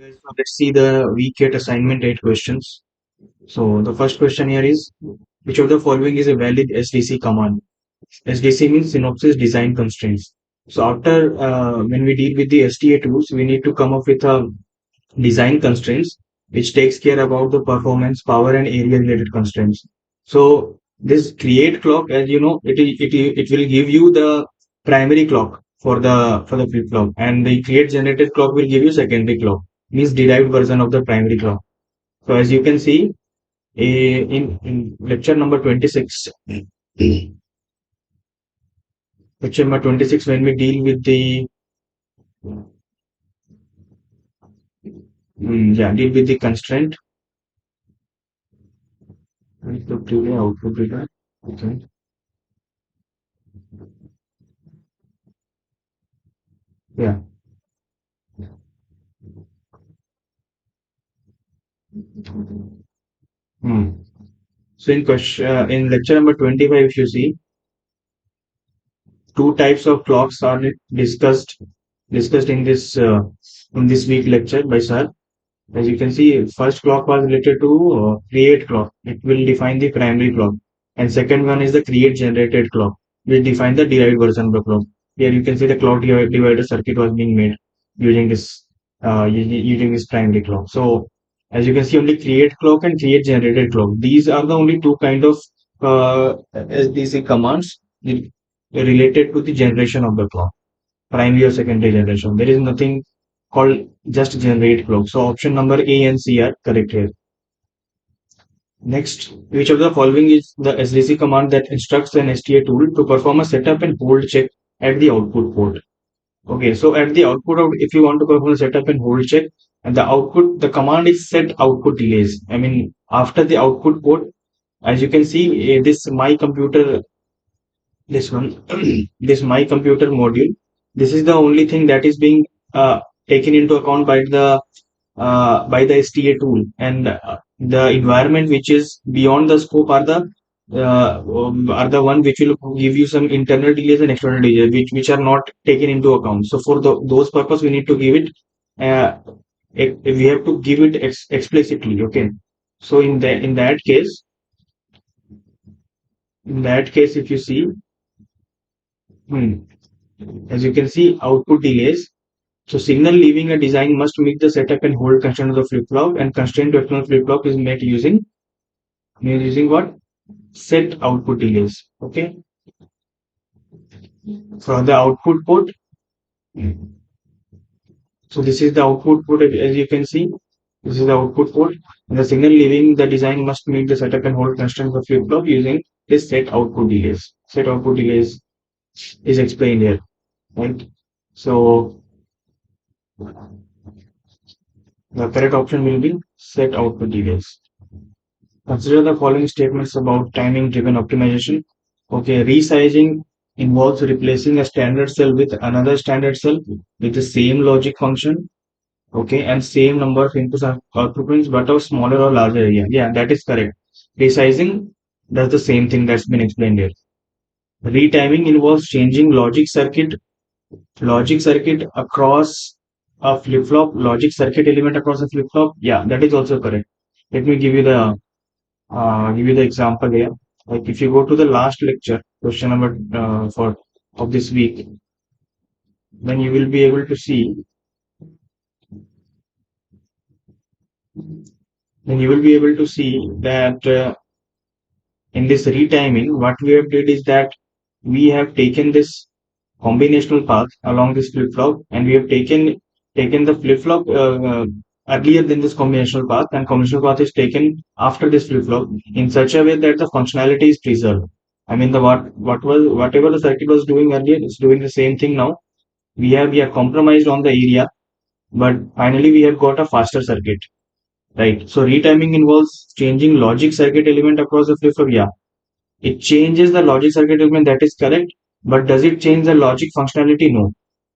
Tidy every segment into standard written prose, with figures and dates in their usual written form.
Guys, so let's see the week 8 assignment 8 questions. So the first question here is, which of the following is a valid SDC command? SDC means synopsis design constraints. So after when we deal with the STA tools, we need to come up with a design constraints which takes care about the performance, power and area related constraints. So this create clock, as you know, it will give you the primary clock for the flip flop, and the create generated clock will give you secondary clock, means derived version of the primary clock. So as you can see in lecture number 26, lecture number 26, when we deal with the deal with the constraint, output delay, output delay. Okay. Yeah. Hmm. So in lecture number 25, if you see, two types of clocks are discussed in this week lecture by sir. As you can see, first clock was related to create clock. It will define the primary clock, and second one is the create generated clock, which define the derived version of the clock. Here you can see the clock divider circuit was being made using using this primary clock. So as you can see, only create clock and create generated clock. These are the only two kind of SDC commands related to the generation of the clock, primary or secondary generation. There is nothing called just generate clock. So option number A and C are correct here. Next, which of the following is the SDC command that instructs an STA tool to perform a setup and hold check at the output port? Okay, so at the output of, if you want to perform a setup and hold check, and the output, the command is set output delays. I mean, after the output port, as you can see, this my computer, this one, this my computer module, this is the only thing that is being taken into account by the STA tool, and the environment which is beyond the scope are the one which will give you some internal delays and external delays which are not taken into account. So for those purpose we need to give it uh, we have to give it explicitly. Okay, so in that case if you see, hmm, as you can see, output delays. So signal leaving a design must meet the setup and hold constraint of the flip-flop, and constraint to external flip-flop is met using what? Set output delays. Okay. For the output port, so this is the output port, as you can see. This is the output port, and the signal leaving the design must meet the setup and hold constraint of the flip-flop using this set output delays. Set output delays is explained here, right? So the correct option will be set output delays. Consider the following statements about timing-driven optimization. Okay, resizing involves replacing a standard cell with another standard cell with the same logic function, okay, and same number of inputs and outputs, but of smaller or larger area. Yeah, that is correct. Resizing does the same thing that's been explained here. Retiming involves changing logic circuit across a flip-flop, logic circuit element across a flip-flop. Yeah, that is also correct. Let me give you the example here. Like if you go to the last lecture, question number for of this week, then you will be able to see, that in this retiming, what we have did is that we have taken this combinational path along this flip flop, and we have taken the flip flop earlier than this combinational path, and combinational path is taken after this flip flop in such a way that the functionality is preserved. I mean, the whatever the circuit was doing earlier is doing the same thing now. We are compromised on the area, but finally we have got a faster circuit, right? So retiming involves changing logic circuit element across the flip flop. Yeah, it changes the logic circuit element, that is correct. But does it change the logic functionality? No.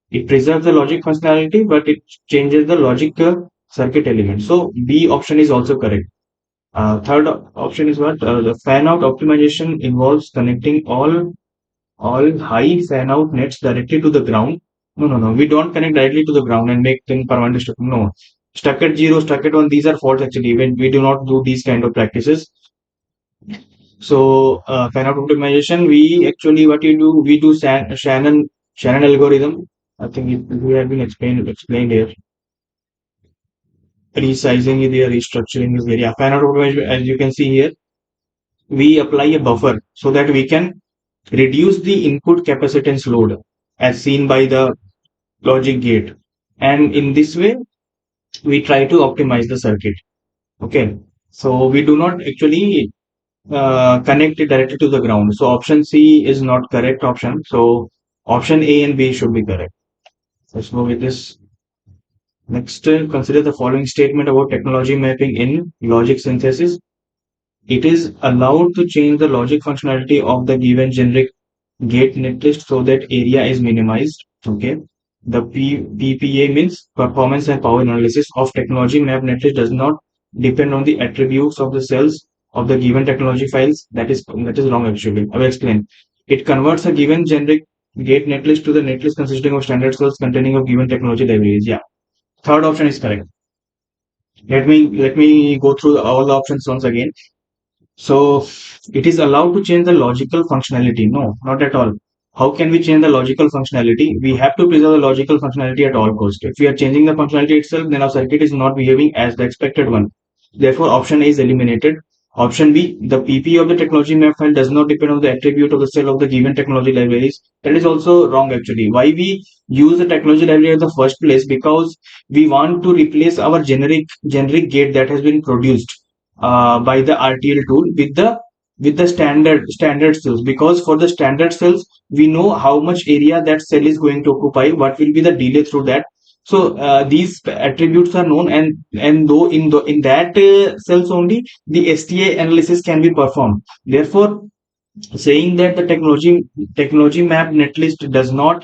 It preserves the logic functionality, but it changes the logic circuit element. So B option is also correct. Third option is what? The fan out optimization involves connecting all high fan out nets directly to the ground. No, no, no. We don't connect directly to the ground and make thing permanent. No. stuck at 0, stuck at 1, these are faults actually when we do not do these kind of practices. So fan out optimization, we actually what you do, we do Shannon algorithm. I think we have been explained here. Resizing is there, restructuring is there. Yeah, fan out optimization, as you can see here, we apply a buffer so that we can reduce the input capacitance load as seen by the logic gate, and in this way we try to optimize the circuit. Okay, so we do not actually connect it directly to the ground. So option C is not correct option. So option A and B should be correct. Let's go with this. Next, consider the following statement about technology mapping in logic synthesis. It is allowed to change the logic functionality of the given generic gate netlist so that area is minimized. Okay. The PPA means performance and power analysis of technology map netlist does not depend on the attributes of the cells of the given technology files. That is wrong actually. I will explain. It converts a given generic gate netlist to the netlist consisting of standard cells containing of given technology libraries. Yeah. Third option is correct. Let me go through all the options once again. So it is allowed to change the logical functionality. No, not at all. How can we change the logical functionality? We have to preserve the logical functionality at all cost. If we are changing the functionality itself, then our circuit is not behaving as the expected one. Therefore, option A is eliminated. Option B, the PP of the technology map file does not depend on the attribute of the cell of the given technology libraries. That is also wrong actually. Why we use the technology library in the first place? Because we want to replace our generic gate that has been produced by the RTL tool with the standard cells, because for the standard cells we know how much area that cell is going to occupy, what will be the delay through that. So these attributes are known, and though in that cells only the STA analysis can be performed. Therefore, saying that the technology map netlist does not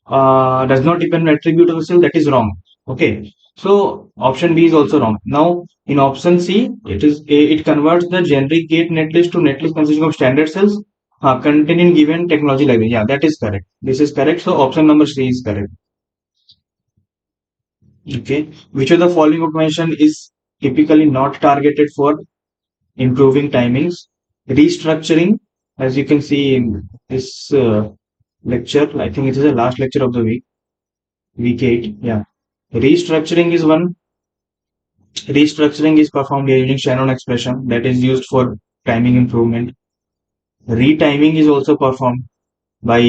depend on attribute of a cell, that is wrong. Okay, so option B is also wrong. Now in option C, it converts the generic gate netlist to netlist consisting of standard cells containing given technology library. Yeah, that is correct. This is correct. So option number C is correct. Okay, which of the following automation is typically not targeted for improving timings? Restructuring, as you can see in this lecture, I think it is the last lecture of the week 8. Yeah, restructuring is one. Restructuring is performed using Shannon expression that is used for timing improvement. Retiming is also performed by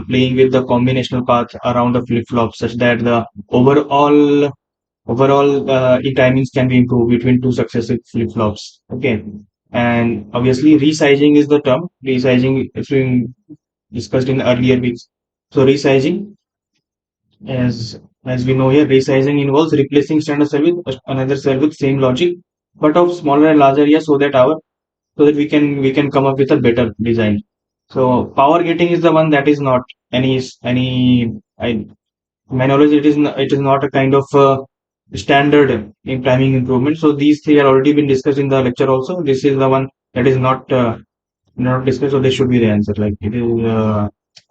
playing with the combinational path around the flip-flop such that the overall timings can be improved between two successive flip-flops. Okay, and obviously resizing is the term. Resizing is being discussed in earlier weeks. So resizing, as we know here, resizing involves replacing standard cell with another cell with same logic, but of smaller and larger area, so that we can come up with a better design. So power gating is the one that is not any I my knowledge, it is not a kind of standard in timing improvement. So these three are already been discussed in the lecture also. This is the one that is not discussed, so this should be the answer. Like it is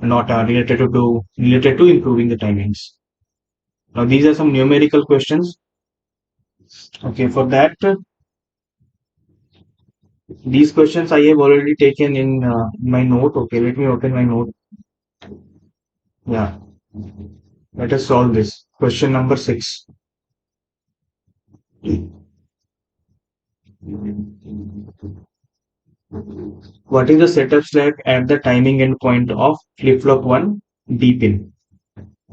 not related to improving the timings. Now these are some numerical questions. Okay, for that, these questions I have already taken in my note. Okay, let me open my note. Yeah, let us solve this. Question number 6. What is the setup stack at the timing endpoint of flip-flop 1 D pin?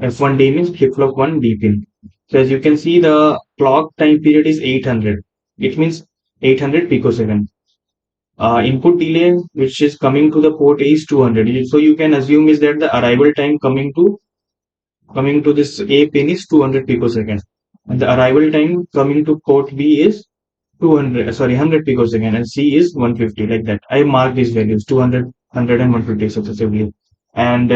F1D means flip-flop 1 D pin. So as you can see, the clock time period is 800. It means 800 picosecond. Input delay which is coming to the port A is 200. So you can assume is that the arrival time coming to this A pin is 200 picosecond, and the arrival time coming to port B is 100 picosecond, and C is 150, like that. I mark these values 200, 100 and 150 successively, and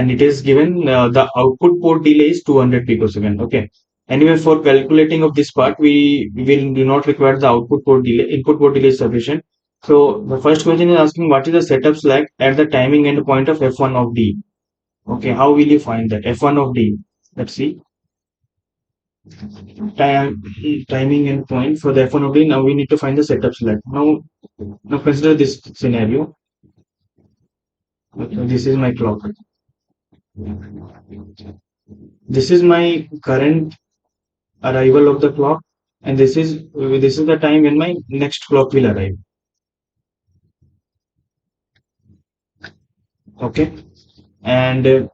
it is given the output port delay is 200 picosecond. Okay. Anyway, for calculating of this part, we will do not require the output port delay. Input port delay is sufficient. So the first question is asking what is the setup slack at the timing endpoint of F1 of D. Okay, how will you find that F1 of D? Let's see. time timing endpoint for the F1 only. Now we need to find the setup select. Now consider this scenario. Okay, this is my clock. This is my current arrival of the clock, and this is the time when my next clock will arrive. Okay, and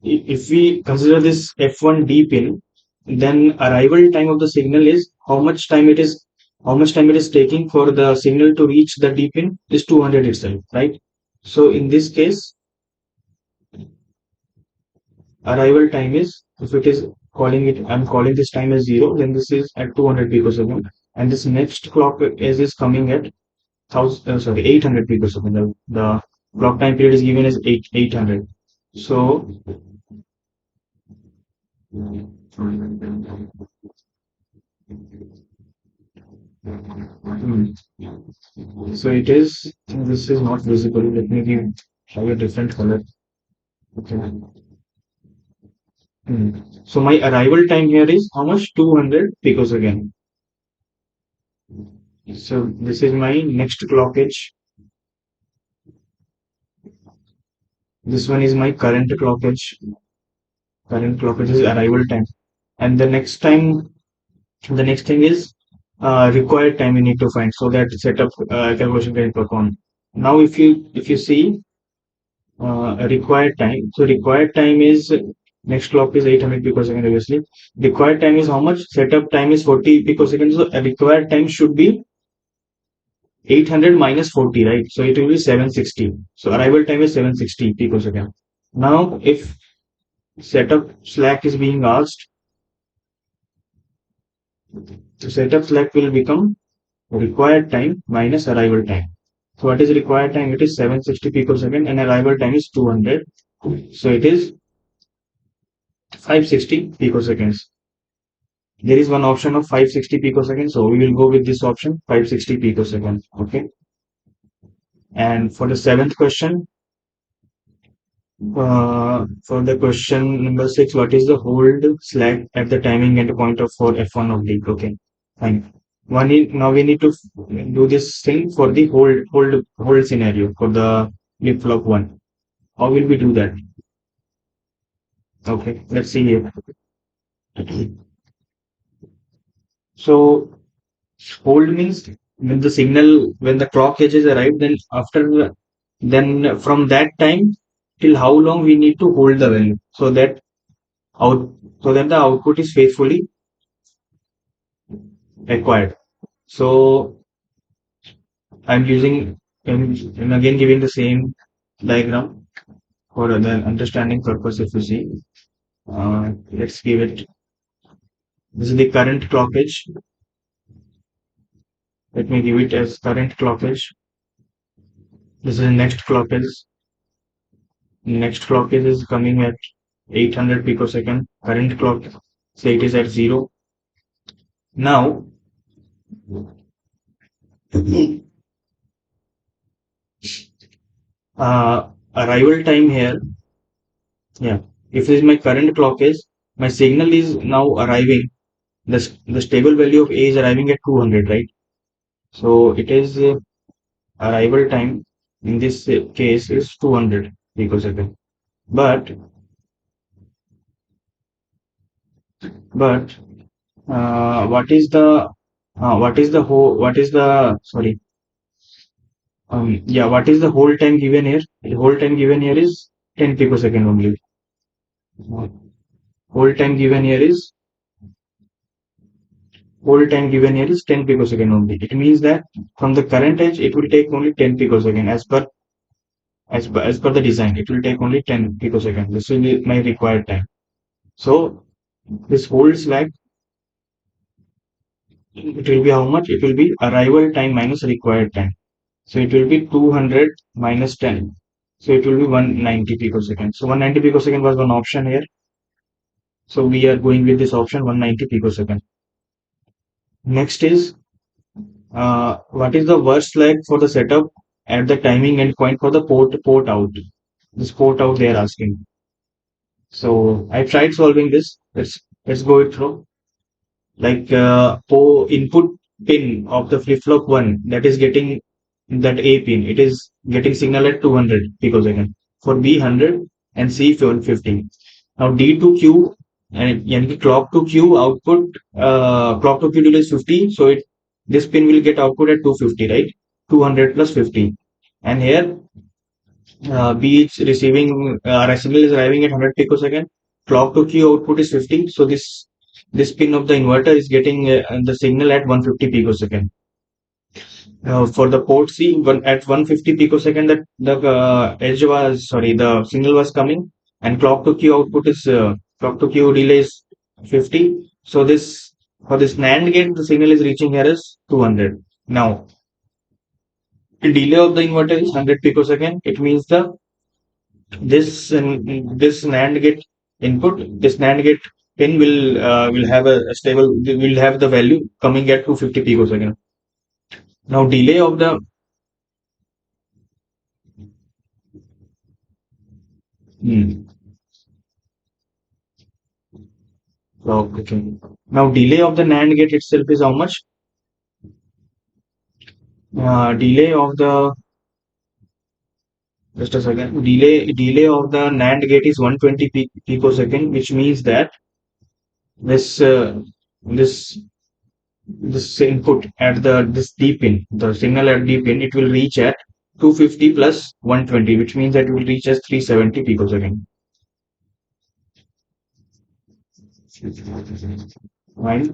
if we consider this F1 D pin, then arrival time of the signal is how much time it is taking for the signal to reach the D pin is 200 itself, right? So in this case, arrival time is, if it is I'm calling this time as 0, then this is at 200 picosecond, and this next clock is coming at 800 picosecond. The clock time period is given as 800. So hmm, so it is, this is not visible. Let me have a different color. Okay. So my arrival time here is how much? 200 picosecond. So this is my next clock edge. This one is my current clock edge. Current clock edge is arrival time. And the next thing is required time we need to find so that setup calculation can perform. Now if you see required time. So required time is, next clock is 800 picosecond obviously. Required time is how much? Setup time is 40 picoseconds. So a required time should be 800 minus 40, right? So it will be 760. So arrival time is 760 picosecond. Now if setup slack is being asked, so setup slack will become required time minus arrival time. So what is required time? It is 760 picosecond and arrival time is 200. So it is 560 picoseconds. There is one option of 560 picoseconds, so we will go with this option, 560 picoseconds. Okay. And for the seventh question, for the question number 6, what is the hold slack at the timing endpoint of for F1 of D? Okay, fine. Now we need to do this thing for the hold scenario for the flip flop one. How will we do that? Okay, let's see here. So hold means when the clock edges arrive, then then from that time till how long we need to hold the value out so that the output is faithfully acquired. So I'm again giving the same diagram for the understanding purpose. If you see, let's give it. This is the current clock edge. Let me give it as current clock edge. This is the next clock edge. Next clock edge is coming at 800 picosecond. Current clock, say it is at 0. Now, arrival time here. Yeah, if this is my current clock edge, my signal is now arriving. The stable value of A is arriving at 200, right? So it is arrival time in this case is 200 picosecond. But what is the sorry yeah, what is the whole time given here? The whole time given here is 10 picosecond only. Whole time given here is whole time given here is 10 picosecond only. It means that from the current edge it will take only 10 picosecond as per the design. It will take only 10 picosecond. This will be my required time. So this hold slack, it will be how much? It will be arrival time minus required time. So it will be 200 minus 10. So it will be 190 picosecond. So 190 picosecond was one option here. So we are going with this option 190 picosecond. Next is what is the worst lag for the setup at the timing endpoint for the port out? This port out they are asking. So I tried solving this. Let's go it through. Like input pin of the flip flop 1, that is getting that A pin, it is getting signal at 200 picosecond, for B 100 and C 50. Now D to Q, and yani clock to Q output, clock to Q delay is 50, so this pin will get output at 250, right? 200 plus 50. And here B is receiving, signal is arriving at 100 picosecond. Clock to Q output is 50. So this pin of the inverter is getting the signal at 150 picosecond. For the port C, at 150 picosecond, that the signal was coming, and clock to Q output is clock to Q delay is 50. So for this NAND gate, the signal is reaching here is 200. Now, the delay of the inverter is 100 picosecond. It means this NAND gate input, this NAND gate pin will have a stable, will have the value coming at 250 picosecond. Now delay of the hmm, okay. Now delay of the NAND gate itself is how much? Delay of the Just a second. Delay of the NAND gate is 120 picosecond, which means that this this this input at this D pin, the signal at D pin, it will reach at 250 plus 120, which means that it will reach as 370 picosecond. Right?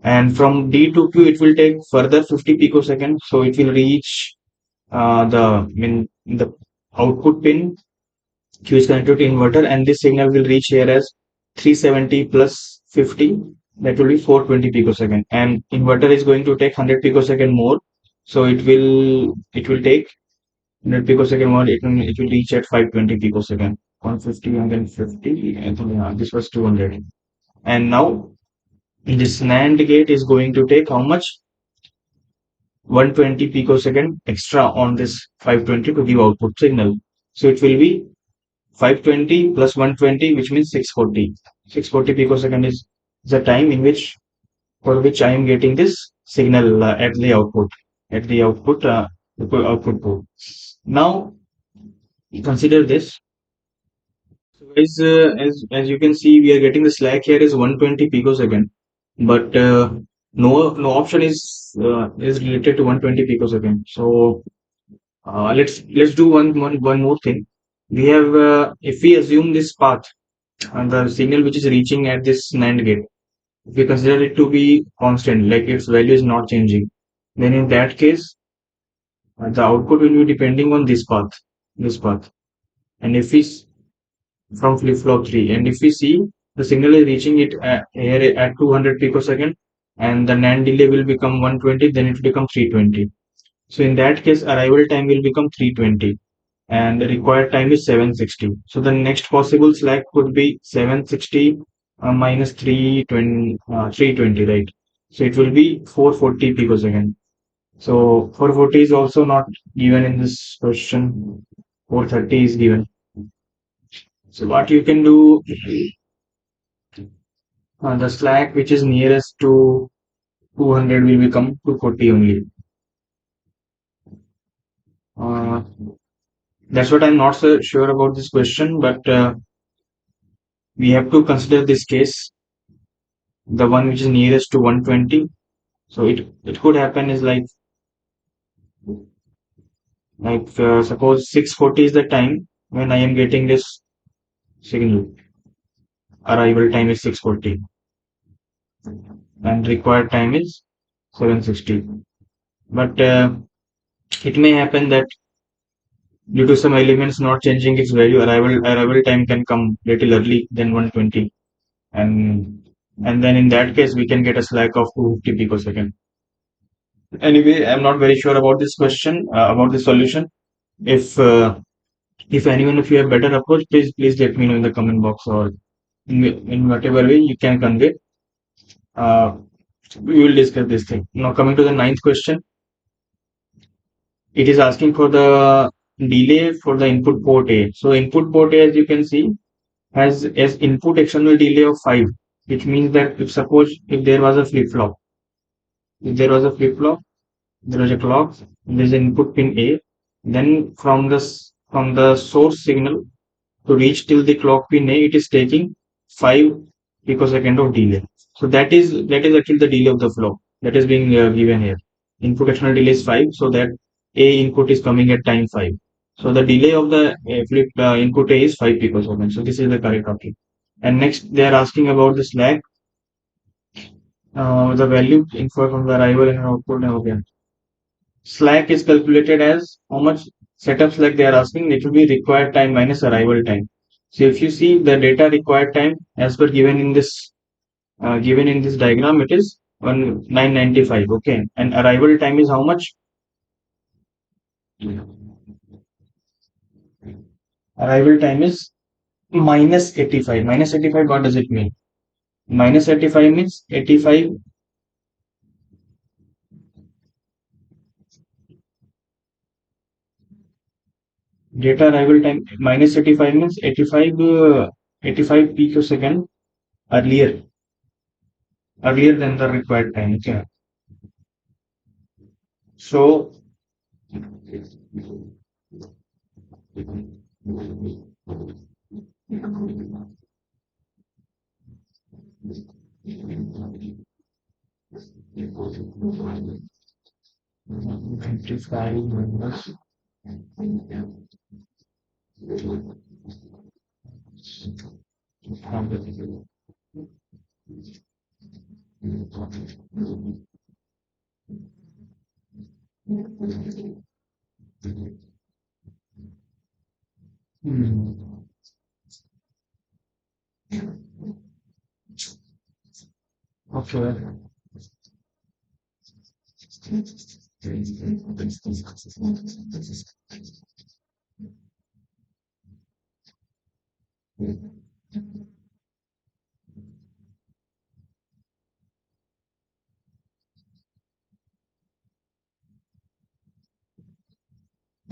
And from D to Q, it will take further 50 picosecond, so it will reach the output pin. Q is connected to inverter, and this signal will reach here as 370 plus 50, that will be 420 picosecond, and inverter is going to take 100 picosecond more, so it will take 100 picosecond more, it will reach at 520 picosecond. 150 and then 50, and this was 200. And now this NAND gate is going to take how much? 120 picosecond extra on this 520 to give output signal. So it will be 520 plus 120, which means 640. 640 picosecond is the time for which I am getting this signal at the output, output port. Now consider this. So guys, as you can see, we are getting the slack here is 120 picosecond, but no option is related to 120 picosecond. So let's do one more thing. We have if we assume this path and the signal which is reaching at this NAND gate, if we consider it to be constant, like its value is not changing, then in that case, the output will be depending on this path. And if we from flip flop 3, and if we see the signal is reaching it here at 200 picosecond, and the NAND delay will become 120, then it will become 320. So in that case, arrival time will become 320, and the required time is 760. So the next possible slack could be 760 minus 320, right? So it will be 440 picosecond. So 440 is also not given in this question. 430 is given. So what you can do, the slack which is nearest to 200 will become 240 only. Uh, that's what I'm not so sure about this question, but we have to consider this case, the one which is nearest to 120. So it could happen is suppose 640 is the time when I am getting this signal. Arrival time is 640 and required time is 760. But it may happen that due to some elements not changing its value, arrival time can come little early than 120, and then in that case we can get a slack of 250 picosecond. Anyway, I'm not very sure about this question, about the solution. If anyone of you have better approach, please let me know in the comment box, or in whatever way you can convey. We will discuss this thing. Now coming to the ninth question, it is asking for the delay for the input port A. So input port A, as you can see, has as input external delay of 5, which means that if suppose if there was a flip flop, if there was a flip flop, there was a clock, there is an input pin A, then from the source signal to reach till the clock pin A, it is taking 5 picosecond of delay. So that is actually the delay of the flow that is being given here. Input external delay is 5, so that A input is coming at time 5. So the delay of the flip input A is 5 picoseconds. So this is the correct option. And next they are asking about the slack, the value infer from the arrival and output. Okay. Slack is calculated as how much setup slack they are asking. It will be required time minus arrival time. So if you see the data required time as per given in this diagram, it is 995. Okay, and arrival time is how much? Arrival time is minus 85. Minus 85. What does it mean? Minus 85 means 85. Data arrival time minus 85 means 85 picosecond earlier earlier than the required time. Okay. So 95 minus Hmm. Okay.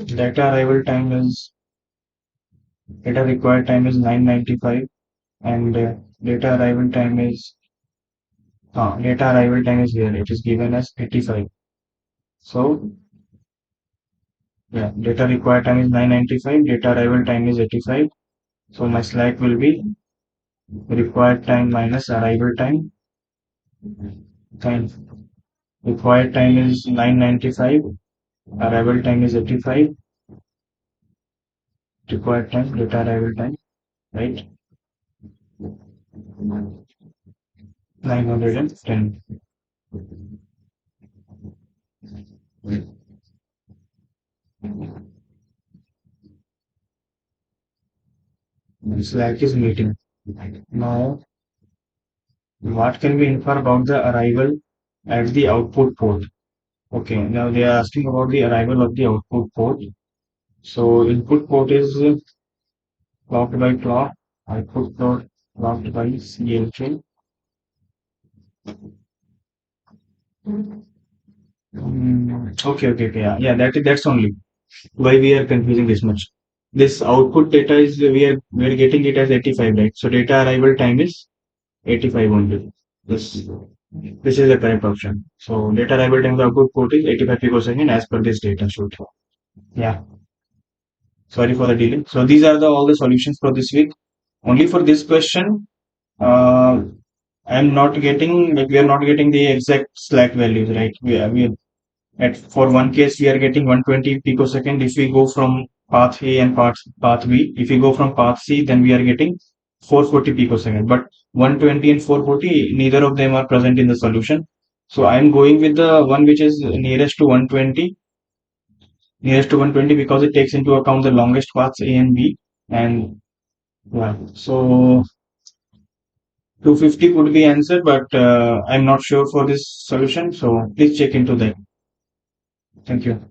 Data arrival time is data required time is 995, and data arrival time is here. It is given as 85. So yeah, data required time is 995. Data arrival time is 85. So my slack will be required time minus arrival time. Time required time is 995. Arrival time is 85. Required time, data arrival time, right? 910. Slack is meeting. Now, what can we infer about the arrival at the output port? Okay, now they are asking about the arrival of the output port. So input port is clocked by clock, output port clocked by CLK. Okay, yeah, that's only why we are confusing this much. This output data is we are getting it as 85, right? So data arrival time is 85 only. This is the correct option. So data arrival time of the output port is 85 picosecond as per this data shoot. Yeah, sorry for the delay. So these are all the solutions for this week. Only for this question, uh, I'm not getting like we are not getting the exact slack values, right? We at for one case we are getting 120 picosecond. If we go from path A and path B, if we go from path C, then we are getting 440 picosecond. But 120 and 440, neither of them are present in the solution. So I'm going with the one which is nearest to 120 because it takes into account the longest paths A and B. And yeah, so 250 could be answered, but I'm not sure for this solution. So please check into that. Thank you.